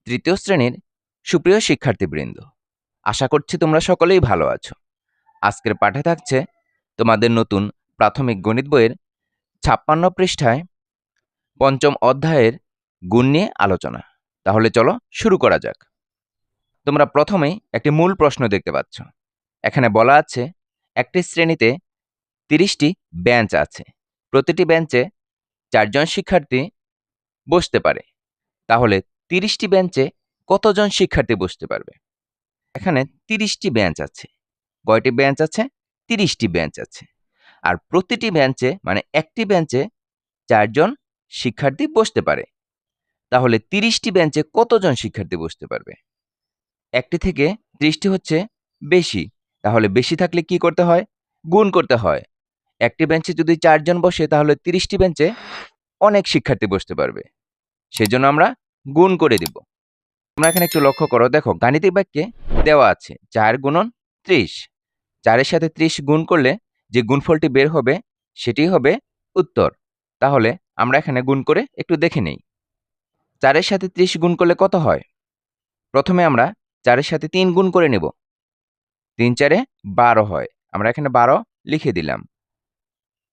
তৃতীয় শ্রেণীর সুপ্রিয় শিক্ষার্থীবৃন্দ, আশা করছি তোমরা সকলেই ভালো আছো। আজকের পাঠে থাকছে তোমাদের নতুন প্রাথমিক গণিত বইয়ের ৫৬ পৃষ্ঠায় পঞ্চম অধ্যায়ের গুণ নিয়ে আলোচনা। তাহলে চলো শুরু করা যাক। তোমরা প্রথমেই একটি মূল প্রশ্ন দেখতে পাচ্ছ। এখানে বলা আছে একটি শ্রেণীতে ৩০টি বেঞ্চ আছে, প্রতিটি বেঞ্চে ৪ জন শিক্ষার্থী বসতে পারে। তাহলে ৩০টি বেঞ্চে কতজন শিক্ষার্থী বসতে পারবে? এখানে ৩০টি বেঞ্চ আছে। কয়টি বেঞ্চ আছে? ৩০টি বেঞ্চ আছে। আর প্রতিটি বেঞ্চে মানে একটি বেঞ্চে ৪ জন শিক্ষার্থী বসতে পারে। তাহলে ৩০টি বেঞ্চে কতজন শিক্ষার্থী বসতে পারবে? একটি থেকে ৩০টি হচ্ছে বেশি। তাহলে বেশি থাকলে কি করতে হয়? গুণ করতে হয়। একটি বেঞ্চে যদি ৪ জন বসে তাহলে ৩০টি বেঞ্চে অনেক শিক্ষার্থী বসতে পারবে। সেজন্য আমরা গুণ করে দিব। তোমরা এখানে একটু লক্ষ্য করো, দেখো গাণিতিক বাক্যে দেওয়া আছে ৪ গুণন ৩০। ৪-এর সাথে ৩০ গুণ করলে যে গুণফলটি বের হবে সেটি হবে উত্তর। তাহলে আমরা এখানে গুণ করে একটু দেখে নেই। ৪-এর সাথে ৩০ গুণ করলে কত হয়? প্রথমে আমরা ৪-এর সাথে ৩ গুণ করে নেব। ৩-৪-এ ১২ হয়। আমরা এখানে ১২ লিখে দিলাম।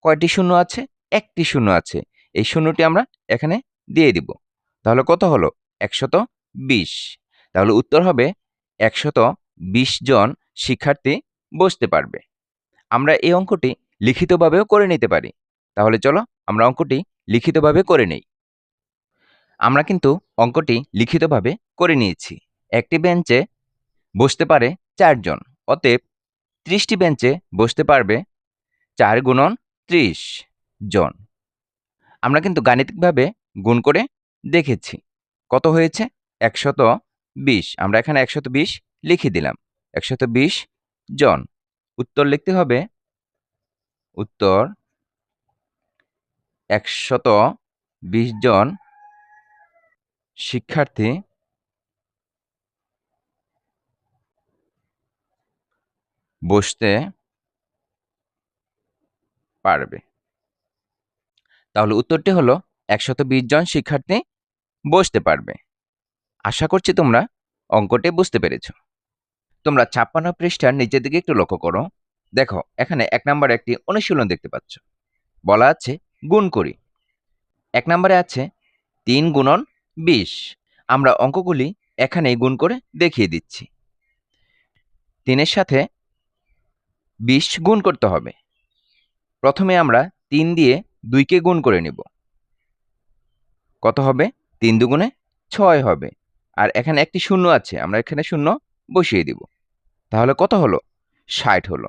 কয়টি শূন্য আছে? একটি শূন্য আছে। এই শূন্যটি আমরা এখানে দিয়ে দিব। তাহলে কত হলো? ১২০। তাহলে উত্তর হবে ১২০ জন শিক্ষার্থী বসতে পারবে। আমরা এই অঙ্কটি লিখিতভাবেও করে নিতে পারি। তাহলে চলো আমরা অঙ্কটি লিখিতভাবে করে নেই। আমরা কিন্তু অঙ্কটি লিখিতভাবে করে নিয়েছি। একটি বেঞ্চে বসতে পারে ৪ জন, অতএব ৩০টি বেঞ্চে বসতে পারবে ৪ গুণন ৩০ জন। আমরা কিন্তু গাণিতিকভাবে গুণ করে দেখেছি। কত হয়েছে? ১২০। আমরা এখানে ১২০ লিখে দিলাম। ১২০ জন। উত্তর লিখতে হবে উত্তর ১২০ জন শিক্ষার্থী বসতে পারবে। তাহলে উত্তরটি হলো ১২০ জন শিক্ষার্থী বসতে পারবে। আশা করছি তোমরা অঙ্কটি বুঝতে পেরেছ। তোমরা ৫৬ পৃষ্ঠার নিচের দিকে একটু লক্ষ্য করো। দেখো এখানে ১ নম্বরে একটি অনুশীলন দেখতে পাচ্ছ। বলা আছে গুণ করি। ১ নম্বরে আছে ৩ গুণন ২০। আমরা অঙ্কগুলি এখানেই গুণ করে দেখিয়ে দিচ্ছি। ৩-এর সাথে ২০ গুণ করতে হবে। প্রথমে আমরা ৩ দিয়ে ২-কে গুণ করে নেব। কত হবে? ৩ দুগুণে ৬ হবে। আর এখানে একটি শূন্য আছে, আমরা এখানে শূন্য বসিয়ে দিব। তাহলে কত হলো? ৬০ হলো।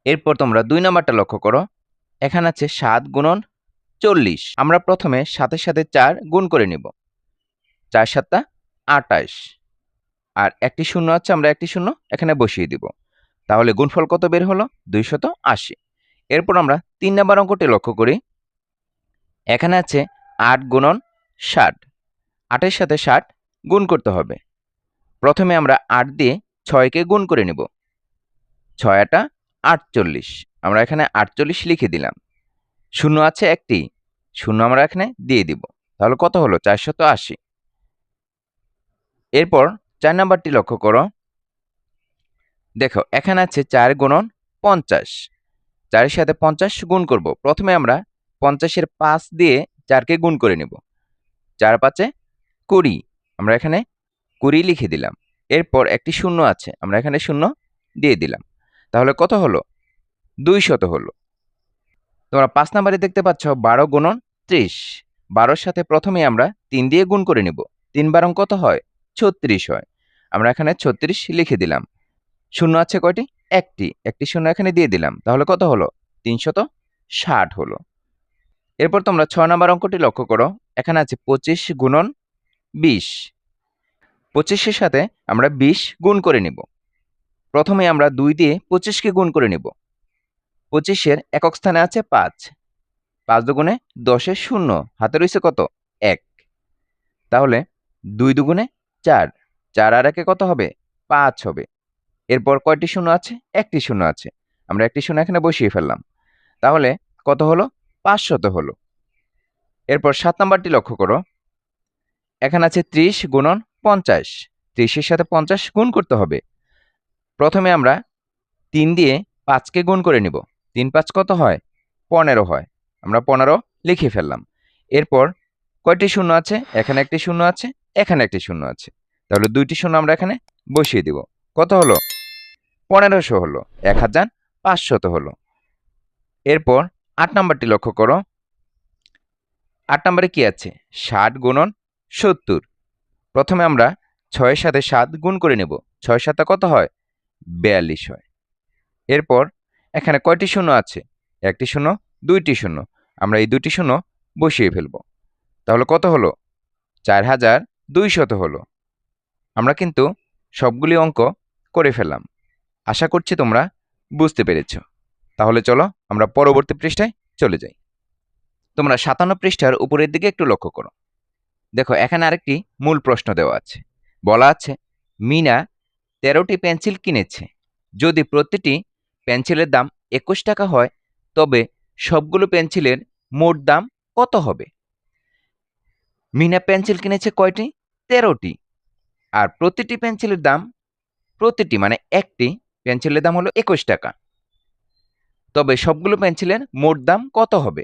এরপর তোমরা ২ নাম্বারটা লক্ষ্য করো। এখানে আছে ৭ গুণন ৪০। আমরা প্রথমে ৭-এর সাথে ৪ গুণ করে নেব। ৪ ৭ ২৮। আর একটি শূন্য আছে, আমরা একটি শূন্য এখানে বসিয়ে দিব। তাহলে গুণফল কত বের হলো? ২৮০। এরপর আমরা ৩ নাম্বার অঙ্কটি লক্ষ্য করি। এখানে আছে ৮ গুণন ৬০। ৮-এর সাথে ৬০ গুণ করতে হবে। প্রথমে আমরা ৮ দিয়ে ৬-কে গুণ করে নেব। ৬ ৮ ৪৮। আমরা এখানে ৪৮ লিখে দিলাম। শূন্য আছে একটি, শূন্য আমরা এখানে দিয়ে দিব। তাহলে কত হলো? ৪৮০। এরপর ৪ নাম্বারটি লক্ষ্য করো। দেখো এখানে আছে ৪ গুণন ৫০। ৪-এর সাথে ৫০ গুণ করব। প্রথমে আমরা ৫০-এর ৫ দিয়ে ৪-কে গুণ করে নেব। ৪ ৫ ২০। আমরা এখানে ২০ লিখে দিলাম। এরপর একটি শূন্য আছে, আমরা এখানে শূন্য দিয়ে দিলাম। তাহলে কত হলো? ২০০ হলো। তোমরা ৫ নাম্বারে দেখতে পাচ্ছ ১২ গুণন ৩০। ১২-র সাথে প্রথমে আমরা ৩ দিয়ে গুণ করে নেব। ৩ বারং কত হয়? ৩৬ হয়। আমরা এখানে ৩৬ লিখে দিলাম। শূন্য আছে কয়টি? একটি শূন্য এখানে দিয়ে দিলাম। তাহলে কত হলো? ৩৬০ হলো। এরপর তোমরা ৬ নাম্বার অঙ্কটি লক্ষ্য করো। এখানে আছে ২৫ গুণন ২০। ২৫-এর সাথে আমরা ২০ গুণ করে নেব। প্রথমে আমরা ২ দিয়ে ২৫-কে গুণ করে নেব। ২৫-এর একক স্থানে আছে ৫। ৫ দুগুণে ১০-এর শূন্য, হাতে রয়েছে কত? ১। তাহলে ২ দুগুণে ৪। ৪ আর ১-এ কত হবে? ৫ হবে। এরপর কয়টি শূন্য আছে? একটি শূন্য আছে। আমরা একটি শূন্য এখানে বসিয়ে ফেললাম। তাহলে কত হলো? ৫০০ হলো। এরপর ৭ নাম্বারটি লক্ষ্য করো। এখানে আছে 30 গুণন 50। 30-এর সাথে 50 গুণ করতে হবে। প্রথমে আমরা 3 দিয়ে 5কে গুণ করে নিব। 3 5 কত হয়? 15 হয়। আমরা 15 লিখে ফেললাম। এরপর কয়টি শূন্য আছে? এখানে একটি শূন্য আছে, এখানে একটি শূন্য আছে। তাহলে 2টি শূন্য আমরা এখানে বসিয়ে দিব। কত হলো? 1500 হলো, 1500 হলো। এরপর 8 নাম্বারটি লক্ষ্য করো। 8 নাম্বারে কি আছে? 60 গুণন 70। প্রথমে আমরা 6-এর সাথে 7 গুণ করে নেব। 6 7 কত হয়? 42 হয়। এরপর এখানে কয়টি শূন্য আছে? একটি শূন্য, 2টি শূন্য। আমরা এই 2টি শূন্য বসিয়ে ফেলব। তাহলে কত হলো? 4200 হলো। আমরা কিন্তু সবগুলি অঙ্ক করে ফেললাম। আশা করছি তোমরা বুঝতে পেরেছ। তাহলে চলো আমরা পরবর্তী পৃষ্ঠায় চলে যাই। তোমরা 57 পৃষ্ঠার উপরের দিকে একটু লক্ষ্য করো। দেখো এখানে আরেকটি মূল প্রশ্ন দেওয়া আছে। বলা আছে মিনা 13টি পেন্সিল কিনেছে। যদি প্রতিটি পেন্সিলের দাম 21 টাকা হয় তবে সবগুলো পেন্সিলের মোট দাম কত হবে? মিনা পেন্সিল কিনেছে কয়টি? 13টি। আর প্রতিটি পেন্সিলের দাম, প্রতিটি মানে একটি পেন্সিলের দাম হলো 21 টাকা। তবে সবগুলো পেন্সিলের মোট দাম কত হবে?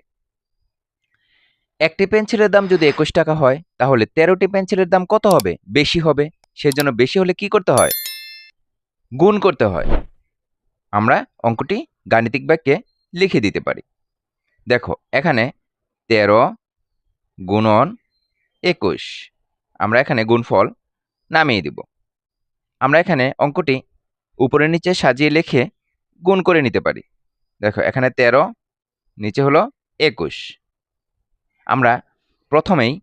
একটি পেন্সিলের দাম যদি 21 টাকা হয় তাহলে 13টি পেন্সিলের দাম কত হবে? বেশি হবে। সেজন্য বেশি হলে কি করতে হয়? গুণ করতে হয়। আমরা অঙ্কটি গাণিতিক বাক্যে লিখে দিতে পারি। দেখো এখানে 13 গুণন 21। আমরা এখানে গুণফল নামিয়ে দিব। আমরা এখানে অঙ্কটি উপরে নিচে সাজিয়ে লিখে গুণ করে নিতে পারি। দেখো এখানে 13, নিচে হলো 21। আমরা প্রথমেই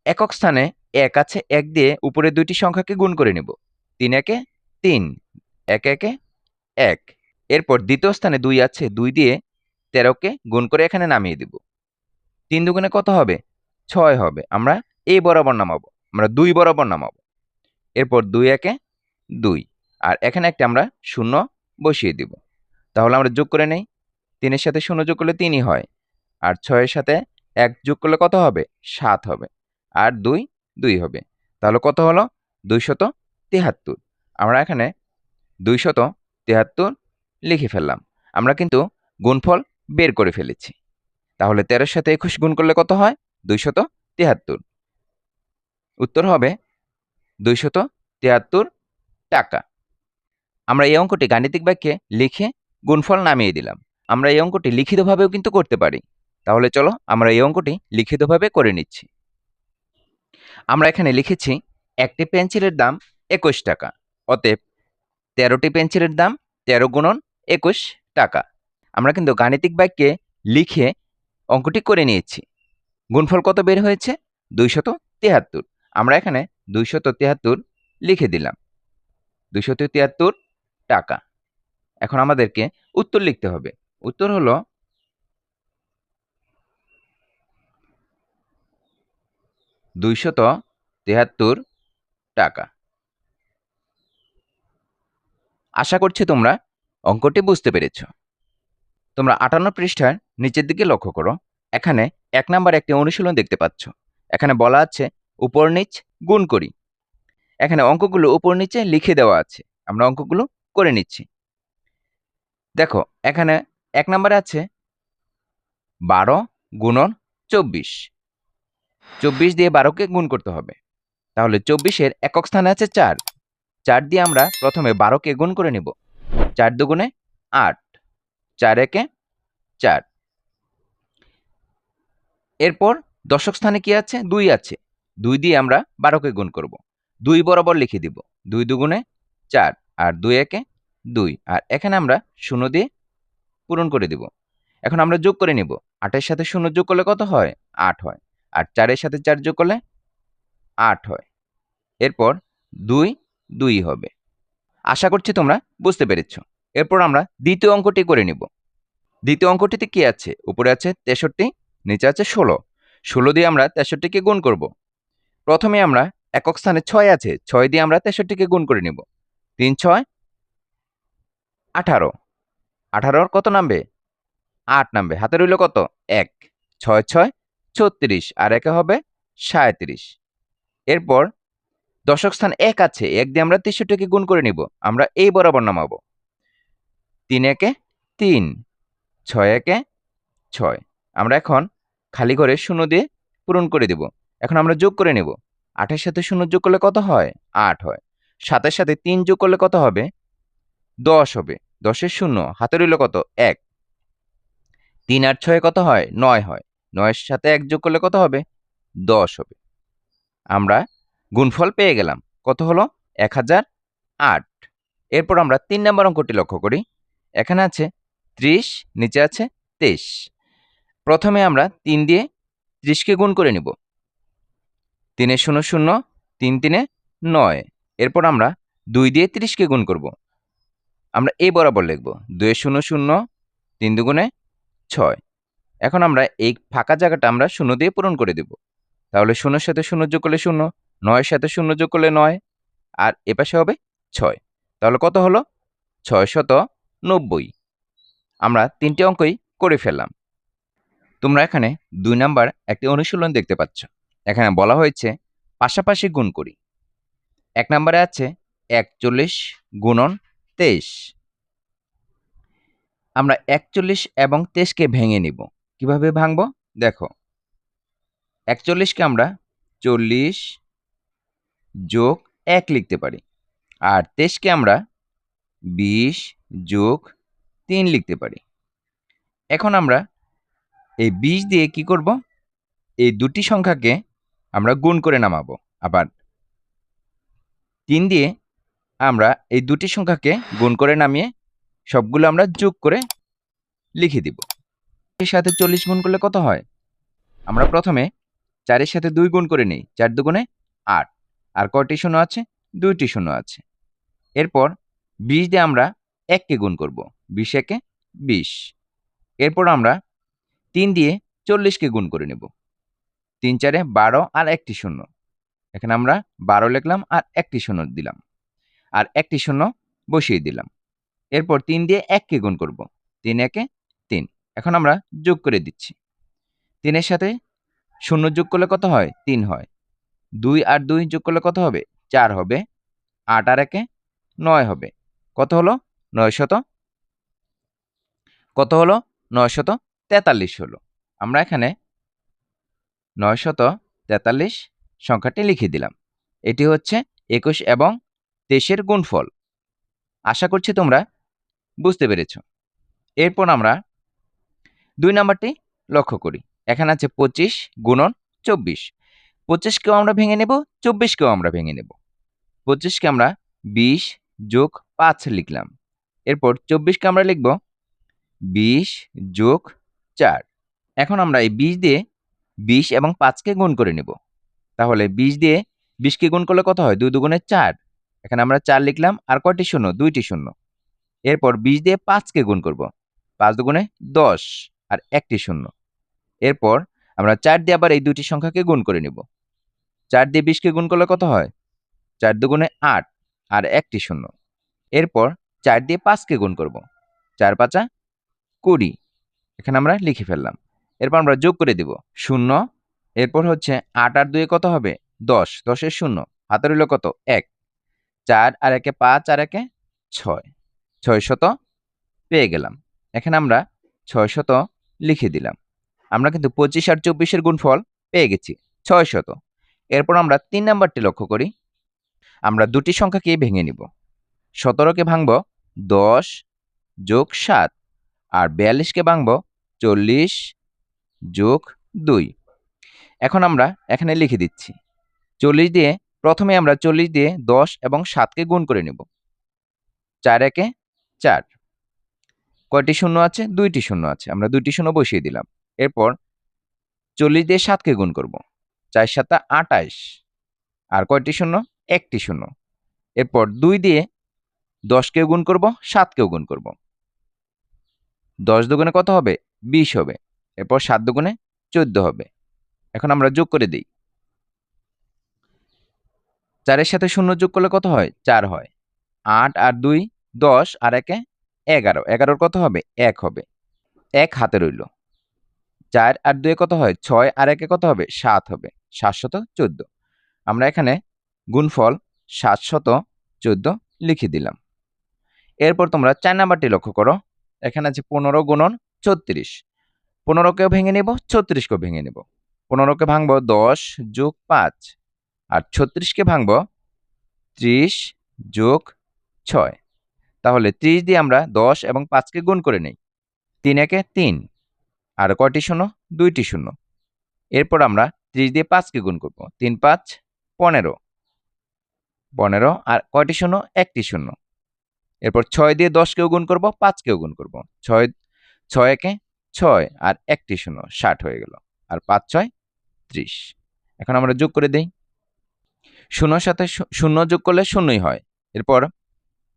একক স্থানে 1 আছে, 1 দিয়ে উপরে 2টি সংখ্যাকে গুণ করে নিব। 3 একে 3, 1 একে 1। এরপর দ্বিতীয় স্থানে 2 আছে, 2 দিয়ে 13কে গুণ করে এখানে নামিয়ে দিব। 3 দুগুণে কত হবে? 6 হবে। আমরা এই বরাবর নামাবো, আমরা 2 বরাবর নামাবো। এরপর 2 একে 2, আর এখানে একটা আমরা শূন্য বসিয়ে দিব। তাহলে আমরা যোগ করে নেই। 3 এর সাথে 0 যোগ করলে 3ই হয়, আর 6 এর সাথে 1 যোগ করলে কত হবে? 7 হবে, আর 2 2 হবে। তাহলে কত হলো? 273। আমরা এখানে 273 লিখে ফেললাম। আমরা কিন্তু গুণফল বের করে ফেলেছি। তাহলে 13-এর সাথে 21 গুণ করলে কত হয়? 273। উত্তর হবে 273 টাকা। আমরা এই অঙ্কটি গাণিতিক বাক্যে লিখে গুণফল নামিয়ে দিলাম। আমরা এই অঙ্কটি লিখিতভাবেও কিন্তু করতে পারি। তাহলে চলো আমরা এই অঙ্কটি লিখিতভাবে করে নিচ্ছি। আমরা এখানে লিখেছি একটি পেন্সিলের দাম 21 টাকা। অতএব 13টি পেন্সিলের দাম 13 গুণন 21 টাকা। আমরা কিন্তু গাণিতিক বাক্যে লিখে অঙ্কটি করে নিয়েছি। গুণফল কত বের হয়েছে? 273। আমরা এখানে 273 লিখে দিলাম। 273 টাকা। এখন আমাদেরকে উত্তর লিখতে হবে। উত্তর হলো 273 টাকা। আশা করছি তোমরা অঙ্কটি বুঝতে পেরেছ। তোমরা 58 পৃষ্ঠার নিচের দিকে লক্ষ্য করো। এখানে 1 নাম্বার একটি অনুশীলন দেখতে পাচ্ছ। এখানে বলা আছে উপর নিচ গুণ করি। এখানে অঙ্কগুলো উপর নিচে লিখে দেওয়া আছে। আমরা অঙ্কগুলো করে নিচ্ছি। দেখো এখানে 1 নাম্বারে আছে 12 গুণন 24। 24 দিয়ে 12কে গুণ করতে হবে। তাহলে 24-এর একক স্থানে আছে 4। 4 দিয়ে আমরা প্রথমে 12কে গুণ করে নিব। 4 দুগুণে 8, 4 একে 4। এরপর দশক স্থানে কি আছে? 2 আছে। 2 দিয়ে আমরা 12কে গুণ করব। 2 বরাবর লিখে দিব। 2 দুগুণে 4, আর 2 একে 2, আর এখানে আমরা 0 দিয়ে পূরণ করে দিব। এখন আমরা যোগ করে নিব। 8 এর সাথে 0 যোগ করলে কত হয়? 8 হয়, আর 4 এর সাথে 4 যোগ করলে 8 হয়। এরপর 2 2 হবে। আশা করছি তোমরা বুঝতে পেরেছ। এরপর আমরা দ্বিতীয় অঙ্কটি করে নিব। দ্বিতীয় অঙ্কটিতে কি আছে? উপরে আছে 63, নিচে আছে 16। 16 দিয়ে আমরা 63কে গুণ করব। প্রথমে আমরা একক স্থানে 6 আছে, 6 দিয়ে আমরা 63কে গুণ করে নিব। 3 6 18। 18-র কত নামবে? 8 নামবে। হাতে রইল কত? 1। 6 6 36, আর একে হবে 37। এরপর দশক স্থান ১ আছে, ১ দিয়ে আমরা ৬৩কে গুণ করে নিব। আমরা এই বরাবর নামাবো। ৩ একে ৩, ৬ একে ৬। আমরা এখন খালি ঘরে ০ দিয়ে পূরণ করে দিব। এখন আমরা যোগ করে নেব। ৮ এর সাথে ০ যোগ করলে কত হয়? ৮ হয়। ৭ এর সাথে ৩ যোগ করলে কত হবে? ১০ হবে। ১০ এর ০ হাতে রইল কত? ১। ৩ আর ৬ কত হয়? ৯ হয়। ৯ এর সাথে ১ যোগ করলে কত হবে? ১০ হবে। আমরা গুণফল পেয়ে গেলাম। কত হলো? ১০০৮। এরপর আমরা ৩ নম্বর অঙ্কটি লক্ষ্য করি। এখানে আছে ৩০, নিচে আছে ২৩। প্রথমে আমরা ৩ দিয়ে ৩০ কে গুণ করে নিব। ৩ এর ০ ০, ৩ ৩ ৯। এরপর আমরা ২ দিয়ে ৩০ কে গুণ করব। আমরা এই বরাবর লিখব। ২ এর ০ ০, ৩ দুগুণে ৬। এখন আমরা এই ফাঁকা জায়গাটা আমরা ০ দিয়ে পূরণ করে দেব। তাহলে ০ এর সাথে ০ যোগ করলে ০, ৯ এর সাথে ০ যোগ করলে ৯, আর এপাশে হবে ৬। তাহলে কত হলো? ৬৯০। আমরা ৩টি অঙ্কই করে ফেললাম। তোমরা এখানে ২ নাম্বার একটি অনুশীলন দেখতে পাচ্ছ। এখানে বলা হয়েছে পাশাপাশি গুণ করি। ১ নাম্বারে আছে ৪১ গুণন ২৩। আমরা ৪১ এবং ২৩ কে ভেঙে নিব। কিভাবে ভাঙবো? দেখো, ৪১ কে আমরা ৪০ যোগ ১ লিখতে পারি। আর ২৩ কে আমরা ২০ যোগ ৩ লিখতে পারি। এখন আমরা এই ২০ দিয়ে কি করব? এই দুটি সংখ্যাকে আমরা গুণ করে নামাবো। আবার ৩ দিয়ে আমরা এই দুটি সংখ্যাকে গুণ করে নামিয়ে সবগুলো আমরা যোগ করে লিখে দিব। এর সাথে ৪০ গুণ করলে কত হয়? আমরা প্রথমে ৪ এর সাথে ২ গুণ করে নিই। ৪ দুগুণে ৮। আর কয়টি শূন্য আছে? ২টি শূন্য আছে। এরপর ২০ দিয়ে আমরা ১ কে গুণ করব। ২০ একে ২০। এরপর আমরা ৩ দিয়ে ৪০ কে গুণ করে নেব। ৩ ৪ ১২ আর ১টি শূন্য। এখানে আমরা ১২ লিখলাম আর ১টি শূন্য দিলাম। আর ১টি শূন্য বসিয়ে দিলাম। এরপর ৩ দিয়ে ১ কে গুণ করব। ৩ একে ৩। এখন আমরা যোগ করে দিচ্ছি। ৩ এর সাথে ০ যোগ করলে কত হয়? ৩ হয়। ২ আর ২ যোগ করলে কত হবে? ৪ হবে। ৮ আর ১ এ ৯ হবে। কত হলো? ৯৪৩ হলো। আমরা এখানে ৯৪৩ সংখ্যাটি লিখে দিলাম। এটি হচ্ছে ২১ এবং ২৩ এর গুণফল। আশা করছি তোমরা বুঝতে পেরেছ। এরপর আমরা ২ নাম্বারটি লক্ষ্য করি। এখানে আছে ২৫ গুণন ২৪। ২৫ কেও আমরা ভেঙে নেব, ২৪ কেও আমরা ভেঙে নেব। ২৫ কে আমরা ২০ যোগ ৫ লিখলাম। এরপর ২৪ কে আমরা লিখব ২০ যোগ ৪। এখন আমরা এই ২০ দিয়ে ২০ এবং ৫ কে গুণ করে নেব। তাহলে ২০ দিয়ে ২০ কে গুণ করলে কত হয়? ২ দুগুণে ৪। এখানে আমরা ৪ লিখলাম আর কয়টি শূন্য? ২টি শূন্য। এরপর ২০ দিয়ে ৫ কে গুণ করব। ৫ দুগুণে ১০ আর ১টি শূন্য। এরপর আমরা ৪ দিয়ে আবার এই দুটি সংখ্যাকে গুণ করে নেব। ৪ দিয়ে ২০ কে গুণ করলে কত হয়? ৪ দুগুণে ৮ আর ১টি শূন্য। এরপর ৪ দিয়ে ৫ কে গুণ করব। ৪ ৫ ২০। এখানে আমরা লিখে ফেললাম। এরপর আমরা যোগ করে দিব। ০, এরপর হচ্ছে ৮ আর ২ এ কত হবে? ১০। ১০ এর ০ হাতে রইল কত? ১। ৪ আর ১ এ ৫ আর ১ এ ৬। ৬০০ পেয়ে গেলাম। এখানে আমরা ৬০০ লিখে দিলাম। আমরা কিন্তু ২৫ আর ২৪ এর গুণফল পেয়ে গেছি ৬০০। এরপর আমরা ৩ নাম্বারটি লক্ষ্য করি। আমরা দুটি সংখ্যাকেই ভেঙে নিব। ১৭ কে ভাঙব ১০ যোগ ৭ আর ৪২ কে ভাঙব ৪০ যোগ ২। এখন আমরা এখানে লিখে দিচ্ছি। ৪০ দিয়ে প্রথমে আমরা ৪০ দিয়ে ১০ এবং ৭ কে গুণ করে নেব। ৪ একে ৪। কয়টি শূন্য আছে? ২টি শূন্য আছে। আমরা ২টি শূন্য বসিয়ে দিলাম। এরপর ৪০ দিয়ে ৭ কে গুণ করব। ৪ ৭ ২৮ আর কয়টি শূন্য? ১টি শূন্য। এরপর ২ দিয়ে ১০ কেও গুণ করব, ৭ কেও গুণ করব। ১০ দুগুণে কত হবে? ২০ হবে। এরপর ৭ দুগুণে ১৪ হবে। এখন আমরা যোগ করে দেই। ৪ এর সাথে ০ যোগ করলে কত হয়? ৪ হয়। ৮ আর ২ ১০ আর ১ এ ১১। ১১ কত হবে? ১ হবে। ১ হাতে রইল। ৪ আর ২ এ কত হয়? ৬ আর ১ এ কত হবে? ৭ হবে। ৭১৪। আমরা এখানে গুণফল 714 লিখে দিলাম। এরপর তোমরা 4 নাম্বারটি লক্ষ্য করো। এখানে আছে 15 গুণন 36। 15কেও ভেঙে নেব, 36কেও ভেঙে নেব। 15কে ভাঙবো 10 যোগ 5, আর 36কে ভাঙবো 30 যোগ 6। তাহলে 30 দিয়ে আমরা 10 এবং 5কে গুণ করে নেই। 3 একে 3, আর কয়টি শূন্য? 2টি শূন্য। এরপর আমরা 30 দিয়ে 5কে গুণ করব। 3 5 15, 15, আর কয়টি শূন্য? 1টি শূন্য। এরপর 6 দিয়ে 10কেও গুণ করব, 5কেও গুণ করব। 6 একে 6, আর 1টি শূন্য, 60 হয়ে গেল। আর 5 6 30। এখন আমরা যোগ করে দেই। শূন্যর সাথে শূন্য যোগ করলে শূন্যই হয়। এরপর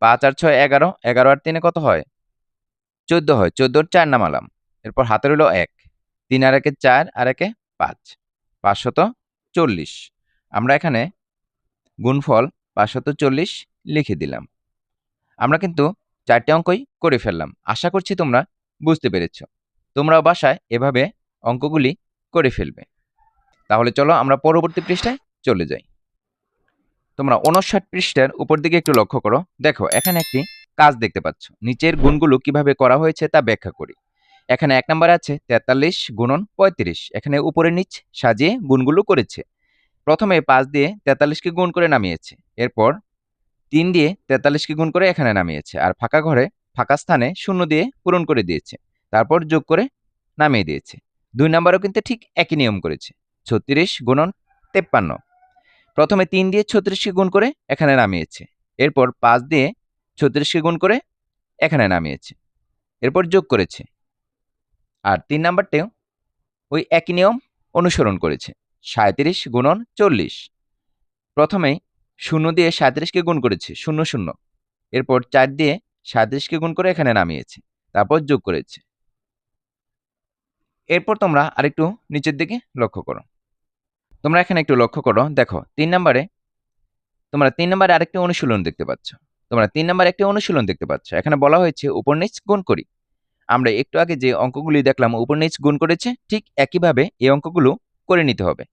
5 আর 6 11, 11 আর 3 কত হয়? 14 হয়। 14 4 নামালাম। এরপর হাতে রইল 1। 3 আর 1 4, আর 1 5, 540। আমরা এখানে গুণফল 540 লিখে দিলাম। আমরা কিন্তু 4টি অঙ্কই করে ফেললাম। আশা করছি তোমরা বুঝতে পেরেছ। তোমরাও বাসায় এভাবে অঙ্কগুলি করে ফেলবে। তাহলে চলো আমরা পরবর্তী পৃষ্ঠায় চলে যাই। তোমরা 59 পৃষ্ঠার উপর দিকে একটু লক্ষ্য করো। দেখো এখানে একটি কাজ দেখতে পাচ্ছ। নিচের গুণগুলো কিভাবে করা হয়েছে তা ব্যাখ্যা করি। এখানে 1 নম্বরে আছে 43 গুণন 35। এখানে উপরে নিচ সাজিয়ে গুণগুলো করেছে। প্রথমে 5 দিয়ে 43কে গুণ করে নামিয়েছে। এরপর 3 দিয়ে 43কে গুণ করে এখানে নামিয়েছে। আর ফাঁকা ঘরে ফাঁকা স্থানে শূন্য দিয়ে পূরণ করে দিয়েছে। তারপর যোগ করে নামিয়ে দিয়েছে। 2 নম্বরেও কিন্তু ঠিক একই নিয়ম করেছে। 36 গুণন 53। প্রথমে 3 দিয়ে 36কে গুণ করে এখানে নামিয়েছে। এরপর 5 দিয়ে 36কে গুণ করে এখানে নামিয়েছে। এরপর যোগ করেছে। আর 3 নাম্বারটাও ওই একই নিয়ম অনুসরণ করেছে। 37 গুণন 40। প্রথমেই 0 দিয়ে 37কে গুণ করেছে, 0 0। এরপর 4 দিয়ে 37কে গুণ করে এখানে নামিয়েছে। তারপর যোগ করেছে। এরপর তোমরা আরেকটু নিচের দিকে লক্ষ্য করো। তোমরা এখানে একটু লক্ষ্য করো। দেখো 3 নাম্বারে আরেকটি অনুশীলন দেখতে পাচ্ছ। তোমরা 3 নাম্বারে একটি অনুশীলন দেখতে পাচ্ছ। এখানে বলা হয়েছে উপর নিচ গুণ করি। আমরা একটু আগে যে অঙ্কগুলি দেখলাম উপর নিচ গুণ করেছে, ঠিক একইভাবে এই অঙ্কগুলো করে নিতে হবে।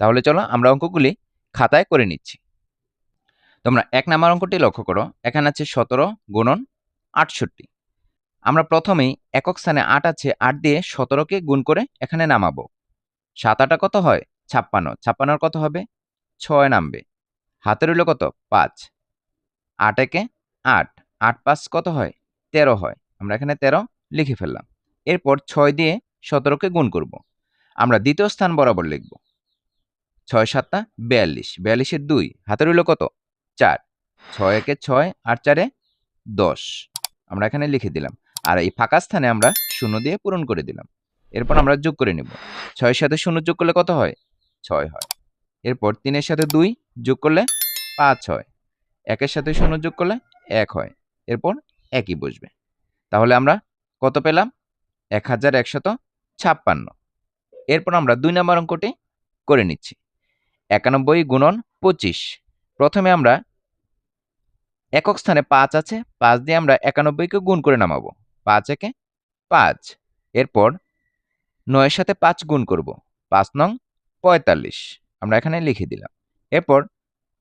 তাহলে চলো আমরা অঙ্কগুলি খাতায় করে নিচ্ছি। তোমরা 1 নাম্বার অঙ্কটি লক্ষ্য করো। এখানে আছে 17 গুণন 68। আমরা প্রথমেই একক স্থানে 8 আছে, 8 দিয়ে 17কে গুণ করে এখানে নামাবো। 7 8 কত হয়? 56। 56 কত হবে? 6 নামবে। হাতে রইল কত? 5। 8 একে 8, 8 5 কত হয়? 13 হয়। আমরা এখানে 13 লিখে ফেললাম। এরপর 6 দিয়ে 17কে গুণ করব। আমরা দ্বিতীয় স্থান বরাবর লিখব। 6 7 42, 42 এর 2, হাতে রইল কত? 4। 6 একে 6, আর 4 এ 10। আমরা এখানে লিখে দিলাম। আর এই ফাঁকা স্থানে আমরা শূন্য দিয়ে পূরণ করে দিলাম। এরপর আমরা যোগ করে নেব। 6 এর সাথে 0 যোগ করলে কত হয়? 6 হয়। এরপর 3 এর সাথে 2 যোগ করলে 5 হয়। 1 এর সাথে 0 যোগ করলে 1 হয়। এরপর একই বসবে। তাহলে আমরা কত পেলাম? 1156। এরপর আমরা 2 নম্বর অঙ্কটি করে নিচ্ছি। 91 গুণন 25। প্রথমে আমরা একক স্থানে 5 আছে, 5 দিয়ে আমরা 91কে গুণ করে নামাবো। 5 একে 5। এরপর 9 এর সাথে 5 গুণ করব। 5 নং 45। আমরা এখানে লিখে দিলাম। এরপর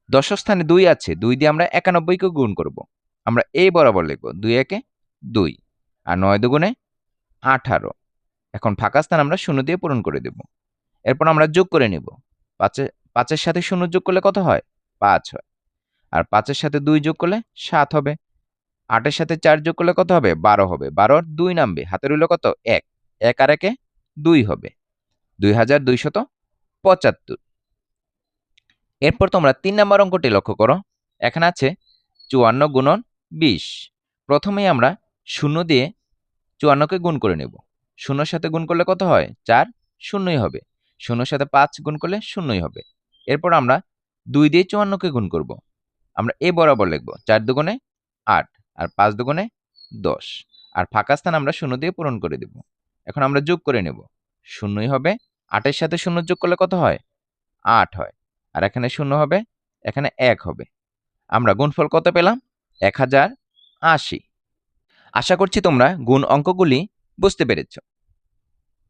দশম স্থানে 2 আছে, 2 দিয়ে আমরা 91কে গুণ করব। আমরা এই বরাবর লিখব। 2 একে 2, আর 9 দুগুণে 18। এখন ফাঁকা স্থান আমরা 0 দিয়ে পূরণ করে দেব। এরপর আমরা যোগ করে নিব। 5 এর সাথে 0 যোগ করলে কত হয়? 5 হয়। আর 5 এর সাথে 2 যোগ করলে 7 হবে। 8 এর সাথে 4 যোগ করলে কত হবে? 12 হবে। 12 এর 2 নামবে। হাতে রইল কত? 1। 1 আর 1 এ 2 হবে। 2275। এরপর তোমরা 3 নম্বর অঙ্কটি লক্ষ্য করো। এখানে আছে 54 গুণন 20। প্রথমেই আমরা 0 দিয়ে 54কে গুণ করে নেব। 0 সাথে গুণ করলে কত হয়? 4, শূন্যই হবে। 0 সাথে 5 গুণ করলে শূন্যই হবে। এরপর আমরা 2 দিয়ে 54কে গুণ করব। আমরা এ বরাবর লিখব। 4 দুগুণে 8, আর 5 দুগুণে 10। আর ফাঁকা স্থান আমরা 0 দিয়ে পূরণ করে দেব। এখন আমরা যোগ করে নেব। শূন্যই হবে। 8 এর সাথে 0 যোগ করলে কত হয়? 8 হয়। আর এখানে 0 হবে, এখানে 1 হবে। আমরা গুণফল কত পেলাম? 1080। আশা করছি তোমরা গুণ অঙ্কগুলি বুঝতে পেরেছ।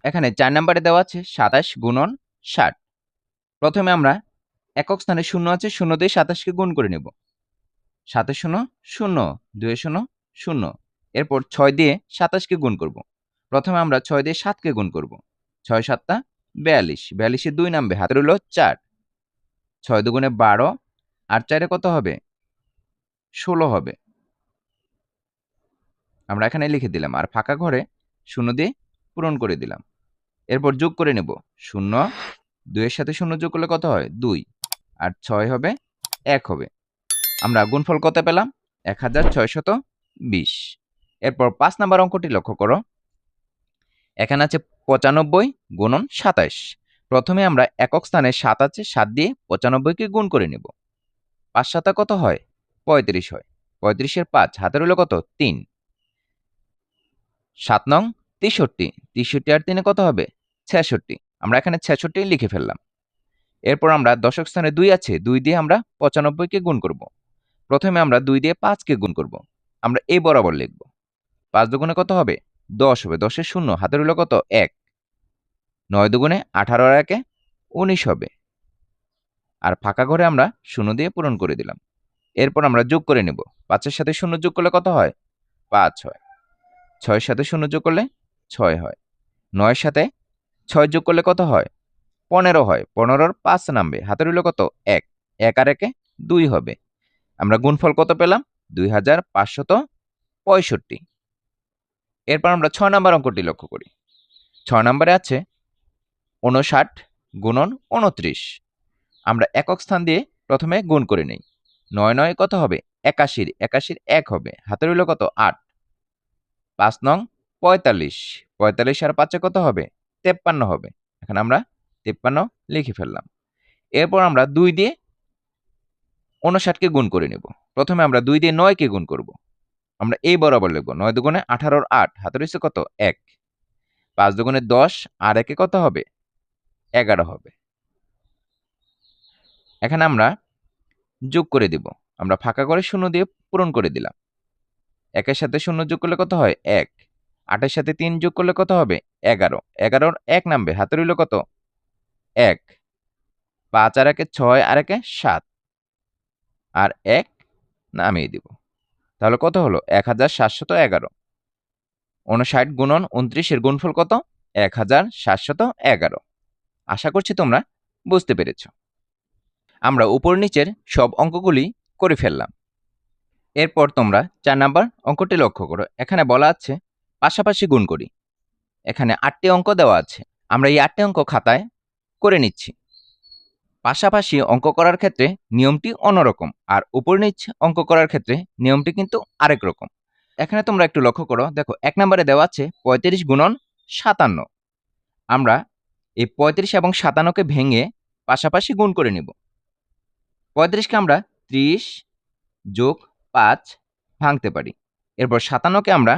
এখানে 4 নম্বরে দেওয়া আছে 27 গুণন 60। প্রথমে আমরা একক স্থানে শূন্য আছে, শূন্য দিয়ে 27কে গুণ করে নেব। 7 শূন্য শূন্য, 2 শূন্য শূন্য। এরপর 6 দিয়ে 27কে গুণ করব। প্রথমে আমরা 6 দিয়ে 7কে গুণ করব। 6 7 42, 42 2 নামবে, হাতে রইল 4। 6 দুগুণে 12 আর 4 কত হবে? 16 হবে। আমরা এখানে লিখে দিলাম আর ফাঁকা ঘরে শূন্য দিয়ে পূরণ করে দিলাম। এরপর যোগ করে নেব। 0 2 এর সাথে 0 যোগ করলে কত হয়? 2 আর 6 হবে 1 হবে। আমরা গুণফল কত পেলাম? 1620। এরপর 5 নাম্বার অঙ্কটি লক্ষ্য করো। এখানে আছে 95 গুণন 27। প্রথমে আমরা একক স্থানে 7 আছে, 7 দিয়ে 95কে গুণ করে নেব। 5 7 কত হয়? 35 হয়। 35 এর 5, হাতে রইল কত? 3। 7 নং 63, 63 আর 3 কত হবে? 66। আমরা এখানে 66 লিখে ফেললাম। এরপর আমরা দশক স্থানে 2 আছে, 2 দিয়ে আমরা 95কে গুণ করব। প্রথমে আমরা 2 দিয়ে 5কে গুণ করব। আমরা এই বরাবর লিখব। 5 দুগুণে কত হবে? 10 হবে। 10 এর 0, হাতে রইল কত? 1। 9 দুগুণে 18 আর 1 19 হবে। আর ফাঁকা ঘরে আমরা 0 দিয়ে পূরণ করে দিলাম। এরপর আমরা যোগ করে নেব। 5 এর সাথে 0 যোগ করলে কত হয়? 5 হয়। 6 এর সাথে 0 যোগ করলে 6 হয়। 9 এর সাথে 6 যোগ করলে কত হয়? 15 হয়। 15 এর 5 নামবে, হাতে রইল কত? 1। 1 আর 1 2 হবে। আমরা গুণফল কত পেলাম? 2565। এরপর আমরা 6 নাম্বার অঙ্কটি লক্ষ্য করি। 6 নম্বরে আছে 59 গুণন 29। আমরা একক স্থান দিয়ে প্রথমে গুণ করে নেই। 9 9 কত হবে? 81, 81 1 হবে। হাতে রইল কত? 8। 5 নং 45, 45 আর 5 কত হবে? 53 হবে। এখন আমরা 53 লিখে ফেললাম। এরপর আমরা 2 দিয়ে 59কে গুণ করে নেব। প্রথমে আমরা 2 দিয়ে 9কে গুণ করব। আমরা এই বরাবর লিখব। 9 দুগুণে 18 আর 8, হাতে রয়েছে কত? 1। 5 দুগুণে 10 আর 1 কত হবে? 11 হবে। এখানে আমরা যোগ করে দিব। আমরা ফাঁকা করে 0 দিয়ে পূরণ করে দিলাম। 1 এর সাথে 0 যোগ করলে কত হয়? 1। 8 এর সাথে 3 যোগ করলে কত হবে? 11। 11 এর 1 নামবে, হাতে রইল কত? 1। 5 আর 1 6 আর 1 7 আর 1 নামিয়ে দিব। তাহলে কত হলো? 1711। 59 গুণন 29 এর গুণফল কত? 1711। আশা করছি তোমরা বুঝতে পেরেছ। আমরা উপর নিচের সব অঙ্কগুলি করে ফেললাম। এরপর তোমরা 4 নাম্বার অঙ্কটি লক্ষ্য করো। এখানে বলা আছে পাশাপাশি গুণ করি। এখানে 8টি অঙ্ক দেওয়া আছে। আমরা এই 8টি অঙ্ক খাতায় করে নিচ্ছি। পাশাপাশি অঙ্ক করার ক্ষেত্রে নিয়মটি অন্যরকম, আর উপর নিচ অঙ্ক করার ক্ষেত্রে নিয়মটি কিন্তু আরেক রকম। এখানে তোমরা একটু লক্ষ্য করো। দেখো 1 নম্বরে দেওয়া আছে 35 গুণন 57। আমরা এই 35 এবং 57কে ভেঙে পাশাপাশি গুণ করে নেব। 35কে আমরা 30 যোগ 5 ভাঙতে পারি। এরপর 57কে আমরা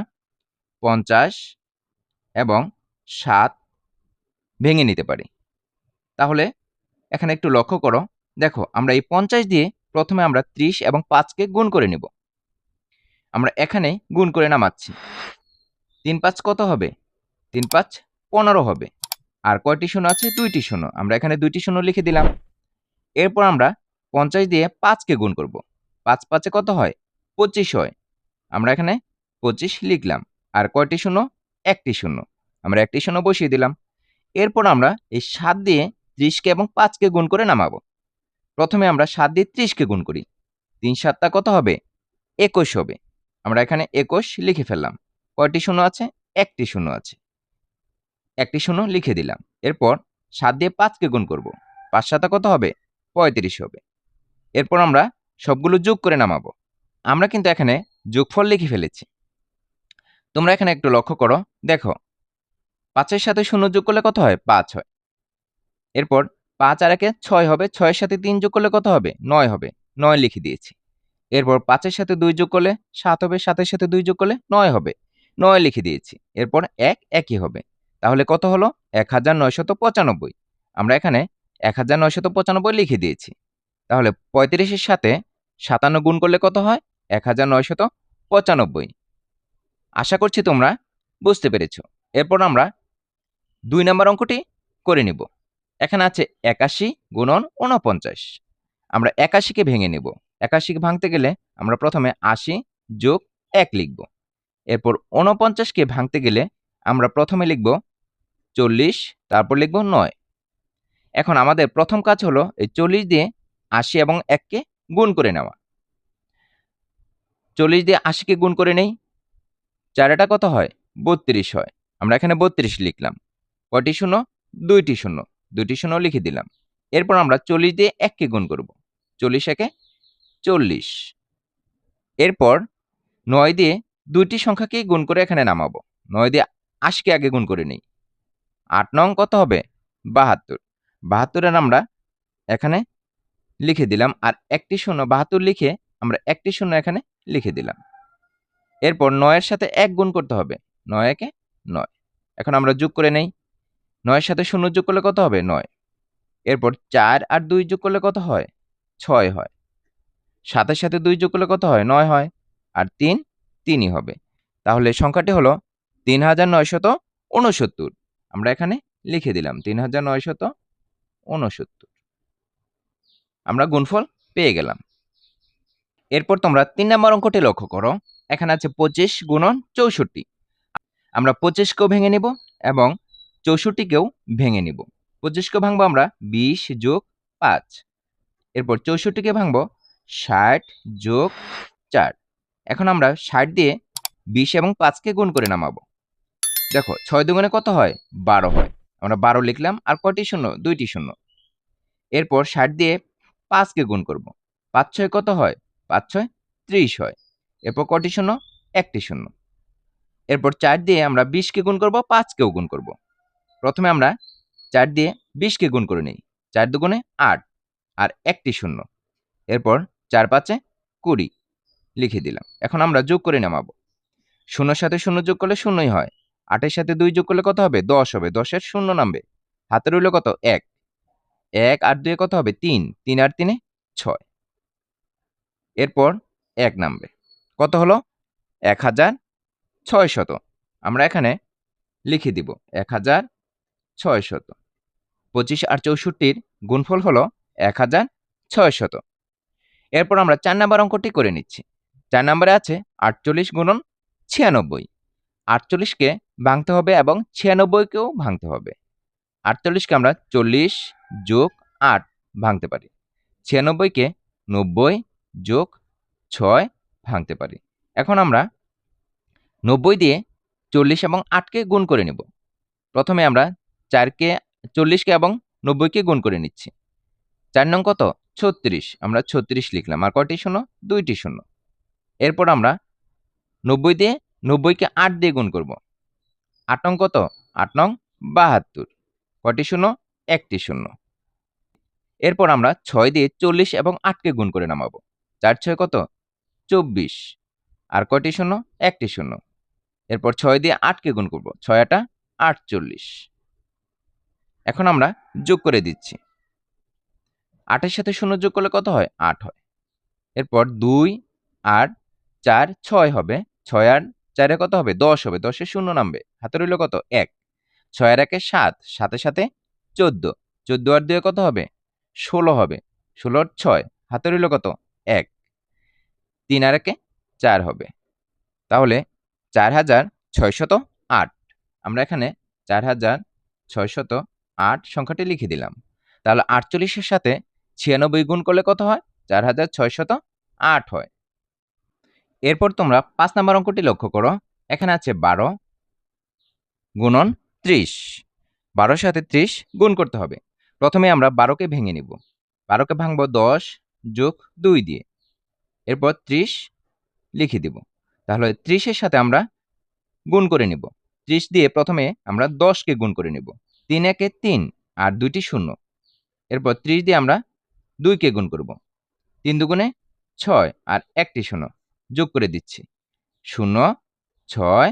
50 এবং 7 ভেঙে নিতে পারি। তাহলে এখানে একটু লক্ষ্য করো। দেখো আমরা এই 50 দিয়ে প্রথমে আমরা 30 এবং 5কে গুণ করে নেব। আমরা এখানে গুণ করে নামাচ্ছি। 3 5 কত হবে? 3 5 15 হবে। আর কয়টি শূন্য আছে? 2টি শূন্য। আমরা এখানে 2টি শূন্য লিখে দিলাম। এরপর আমরা 50 দিয়ে 5কে গুণ করব। 5 5 কত হয়? 25 হয়। আমরা এখানে 25 লিখলাম। আর কয়টি শূন্য? 1টি শূন্য। আমরা 1টি শূন্য বসিয়ে দিলাম। এরপর আমরা এই 7 দিয়ে 30কে এবং 5কে গুণ করে নামাবো। প্রথমে আমরা 7 দিয়ে 30কে গুণ করি। 3 7 কত হবে? 21 হবে। আমরা এখানে 21 লিখে ফেললাম। কয়টি শূন্য আছে? 1টি শূন্য আছে। 1টি শূন্য লিখে দিলাম। এরপর 7 দিয়ে 5কে গুণ করব। 5 7 কত হবে? 35 হবে। এরপর আমরা সবগুলো যোগ করে নামাবো। আমরা কিন্তু এখানে যোগফল লিখে ফেলেছি। তোমরা এখানে একটু লক্ষ্য করো। দেখো 5 এর সাথে 0 যোগ করলে কত হয়? 5 হয়। এরপর 5 আর 1 6 হবে। 6 এর সাথে 3 যোগ করলে কত হবে? 9 হবে। 9 লিখে দিয়েছি। এরপর 5 এর সাথে 2 যোগ করলে 7 হবে। 7 এর সাথে 2 যোগ করলে 9 হবে। 9 লিখে দিয়েছি। এরপর 1 একই হবে। তাহলে কত হলো? 1995। আমরা এখানে 1995 লিখে দিয়েছি। তাহলে 35 এর সাথে 57 গুণ করলে কত হয়? 1995। আশা করছি তোমরা বুঝতে পেরেছ। এরপর আমরা 2 নম্বর অঙ্কটি করে নিব। এখানে আছে 81 গুণন 49। আমরা ৮১কে ভেঙে নেব। ৮১কে ভাঙতে গেলে আমরা প্রথমে ৮০ যোগ ১ লিখব। এরপর ৪৯কে ভাঙতে গেলে আমরা প্রথমে লিখব ৪০, তারপর লিখব ৯। এখন আমাদের প্রথম কাজ হলো এই ৪০ দিয়ে ৮০ এবং ১কে গুণ করে নেওয়া। ৪০ দিয়ে ৮০কে গুণ করে নেই, ৪ এটা কত হয়? ৩২ হয়। আমরা এখানে ৩২ লিখলাম। কয়টি শূন্য? ২টি শূন্য। ২টি শূন্য লিখে দিলাম। এরপর আমরা ৪০ দিয়ে ১কে গুণ করব। ৪০ একে ৪০। এরপর ৯ দিয়ে ২টি সংখ্যাকেই গুণ করে এখানে নামাবো। ৯ দিয়ে ৮০কে আগে গুণ করে নেই। ৮ নং কত হবে? ৭২। ৭২ এর আমরা এখানে লিখে দিলাম। আর একটি শূন্য ৭২ লিখে আমরা একটি শূন্য এখানে লিখে দিলাম। এরপর ৯ এর সাথে ১ গুণ করতে হবে। ৯ একে ৯। এখন আমরা যোগ করে নেই। ৯ এর সাথে ০ যোগ করলে কত হবে? ৯। এরপর ৪ আর ২ যোগ করলে কত হয়? ৬ হয়। ৭ এর সাথে ২ যোগ করলে কত হয়? ৯ হয়। আর ৩, ৩ই হবে। তাহলে সংখ্যাটি হলো ৩৯৬৯। আমরা এখানে লিখে দিলাম ৩৯৬৯। আমরা গুণফল পেয়ে গেলাম। এরপর তোমরা ৩ নম্বর অঙ্কটি লক্ষ্য করো। এখানে আছে ২৫ গুণন ৬৪। আমরা ২৫কেও ভেঙে নিব এবং ৬৪কেও ভেঙে নিব। ২৫কে ভাঙবো আমরা ২০ যোগ ৫। এরপর ৬৪কে ভাঙবো ৬০ যোগ ৪। এখন আমরা ৬০ দিয়ে ২০ এবং ৫কে গুণ করে নামাবো। দেখো ৬ দুগুণে কত হয়? ১২ হয়। আমরা ১২ লিখলাম। আর কয়টি শূন্য? ২টি শূন্য। এরপর ৬০ দিয়ে ৫কে গুণ করব। ৫ ছয় কত হয়? ৫ ছয় ৩০ হয়। এরপর কয়টি শূন্য? একটি শূন্য। এরপর ৪ দিয়ে আমরা ২০কে গুণ করব, ৫কেও গুণ করব। প্রথমে আমরা ৪ দিয়ে ২০কে গুণ করে নিই। ৪ দুগুণে ৮ আর একটি শূন্য। এরপর ৪ ৫ ২০ লিখে দিলাম। এখন আমরা যোগ করে নামাবো। শূন্যর সাথে শূন্য যোগ করলে শূন্যই হয়। ৮ এর সাথে ২ যোগ করলে কত হবে? ১০ হবে। ১০ এর শূন্য নামবে। হাতে রইল কত? ১। ১ আর ২ কত হবে? ৩। ৩ আর ৩ ৬। এরপর ১ নামবে। কত হলো? ১৬০০। আমরা এখানে লিখে দিব ১৬০০। ২৫ আর ৬৪-র গুণফল হলো ১৬০০। এরপর আমরা ৪ নাম্বার অঙ্কটি করে নিচ্ছি। ৪ নাম্বারে আছে ৪৮ গুণন ৯৬। ৪৮কে ভাঙতে হবে এবং ৯৬কেও ভাঙতে হবে। ৪৮কে আমরা ৪০ যোগ ৮ ভাঙতে পারি। ৯৬কে ৯০ যোগ ৬ ভাঙতে পারি। এখন আমরা ৯০ দিয়ে ৪০ এবং ৮কে গুণ করে নেব। প্রথমে আমরা ৪০কে এবং ৯০কে গুণ করে নিচ্ছি। ৪ নং কত? ৩৬। আমরা ৩৬ লিখলাম। আর কয়টি শূন্য? ২টি শূন্য। এরপর আমরা ৯০ দিয়ে ৯০কে ৮ দিয়ে গুণ করব। ৮ নং কত? ৮ নং ৭২। কয়টি শূন্য? একটি শূন্য। এরপর আমরা ৬ দিয়ে ৪০ এবং ৮কে গুণ করে নামাবো। ৪ ৬ কত? ২৪। আর কয়টি শূন্য? একটি শূন্য। এরপর ৬ দিয়ে ৮কে গুণ করব। ৬ ৮ ৪৮। এখন আমরা যোগ করে দিচ্ছি। ৮ এর সাথে শূন্য যোগ করলে কত হয়? ৮ হয়। এরপর ২ আর ৪ ৬ হবে। ৬ আর ৪ কত হবে? ১০ হবে। ১০ এর শূন্য নামবে। হাতে রইল কত? ১। ৬ আর ১ ৭। ৭ এর সাথে ১৪। ১৪ আর ২ কত হবে? ১৬ হবে। ১৬ আর ৬। হাতে রইল কত? ১। ৩ আর ১ ৪ হবে। তাহলে ৪৬০৮। আমরা এখানে ৪৬০৮ সংখ্যাটি লিখে দিলাম। তাহলে ৪৮-এর সাথে ৯৬ গুণ করলে কত হয়? ৪৬০৮ হয়। এরপর তোমরা ৫ নাম্বার অঙ্কটি লক্ষ্য করো। এখানে আছে ১২ গুণন ৩০। ১২-র সাথে ৩০ গুণ করতে হবে। প্রথমে আমরা ১২কে ভেঙে নিব। ১২কে ভাঙবো ১০ যোগ ২ দিয়ে। এরপর ৩০ লিখে দিব। তাহলে ৩০-এর সাথে আমরা গুণ করে নিব। ৩০ দিয়ে প্রথমে আমরা ১০কে গুণ করে নিব। ৩ একে ৩ আর ২টি শূন্য। এরপর ৩০ দিয়ে আমরা ২কে গুণ করব। ৩ দুগুণে ৬ আর একটি শূন্য। যোগ করে দিচ্ছি। ০ ৬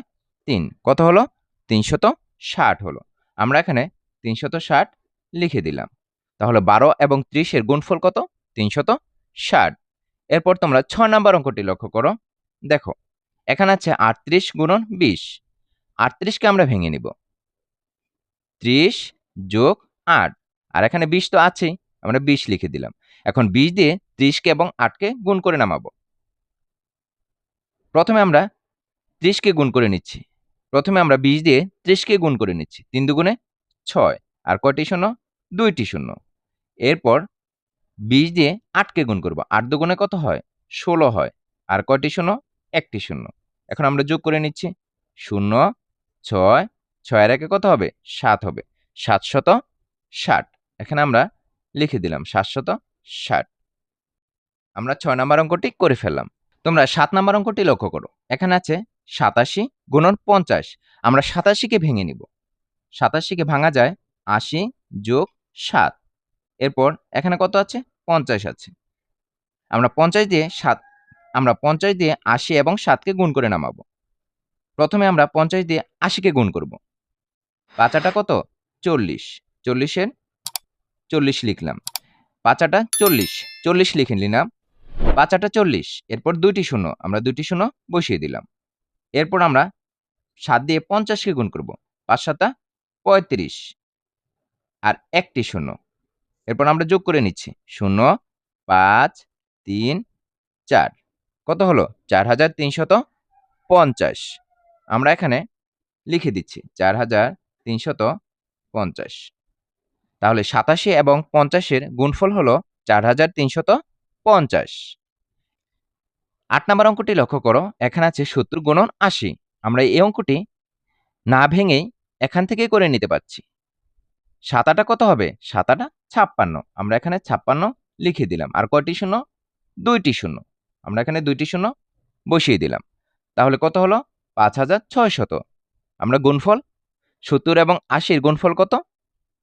৩ কত হলো? ৩৬০ হলো। আমরা এখানে ৩৬০ লিখে দিলাম। তাহলে ১২ এবং ৩০-এর গুণফল কত? ৩৬০। এরপর তোমরা ৬ নাম্বার অঙ্কটি লক্ষ্য করো। দেখো এখানে আছে ৩৮ গুণন ২০। ৩৮কে আমরা ভেঙে নিব। ৩০ যোগ ৮ আর এখানে ২০ তো আছেই। আমরা ২০ লিখে দিলাম। এখন 20 দিয়ে 30কে এবং 8কে গুণ করে নামাবো। প্রথমে আমরা 30কে গুণ করে নিচ্ছি। প্রথমে আমরা 20 দিয়ে 30কে গুণ করে নিচ্ছি। 3 দুগুণে 6 আর কয়টি শূন্য? 2টি শূন্য। এরপর 20 দিয়ে 8কে গুণ করব। 8 দুগুণে কত হয়? 16 হয়। আর কয়টি শূন্য? 1টি শূন্য। এখন আমরা যোগ করে নিচ্ছি। 0, 6, 6 এর একে কত হবে? 7 হবে। 760। এখানে আমরা লিখে দিলাম 760। আমরা 6 নাম্বার অঙ্কটি করে ফেললাম। তোমরা 7 নাম্বার অঙ্কটি লক্ষ্য করো। এখানে আছে 87 গুণন 50। আমরা 87কে ভেঙে নিব। 87কে ভাঙা যায় 80 যোগ 7। এরপর এখানে কত আছে? 50 আছে। আমরা 50 দিয়ে 80 এবং 7কে গুণ করে নামাবো। প্রথমে আমরা 50 দিয়ে 80কে গুণ করব। ৫ কত? 40। 40-এর 40 লিখলাম। ৫ 40, 40 লিখে নিলাম। ৫ 40। এরপর 2টি শূন্য, আমরা 2টি শূন্য বসিয়ে দিলাম। এরপর আমরা 7 দিয়ে 50কে গুণ করব। ৫ 7 35 আর 1টি শূন্য। এরপর আমরা যোগ করে নিচ্ছি। 0, 5, 3, 4 কত হলো? 4350। আমরা এখানে লিখে দিচ্ছি 4350। তাহলে 87 এবং 50-এর গুণফল হলো 4350। 8 নম্বর অঙ্কটি লক্ষ্য করো। এখানে আছে 70 গুণন 80। আমরা এই অঙ্কটি না ভেঙেই এখান থেকেই করে নিতে পারছি। 7 কত হবে? 7 56। আমরা এখানে 56 লিখে দিলাম। আর কয়টি শূন্য? 2টি শূন্য। আমরা এখানে 2টি শূন্য বসিয়ে দিলাম। তাহলে কত হলো? 5600। আমরা গুণফল 70 এবং 80-র গুণফল কত?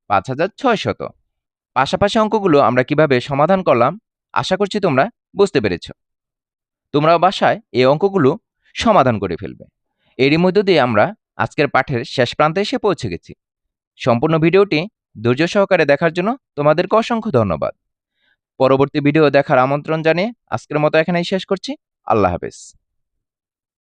5600। পাশাপাশি অঙ্কগুলো আমরা কিভাবে সমাধান করলাম আশা করছি তোমরা বুঝতে পেরেছ। তোমরাও বাসায় এই অঙ্কগুলো সমাধান করে ফেলবে। এরই মধ্য দিয়ে আমরা আজকের পাঠের শেষ প্রান্তে এসে পৌঁছে গেছি। সম্পূর্ণ ভিডিওটি ধৈর্য সহকারে দেখার জন্য তোমাদেরকে অসংখ্য ধন্যবাদ। পরবর্তী ভিডিও দেখার আমন্ত্রণ জানিয়ে আজকের মতো এখানেই শেষ করছি। আল্লাহ হাফেজ।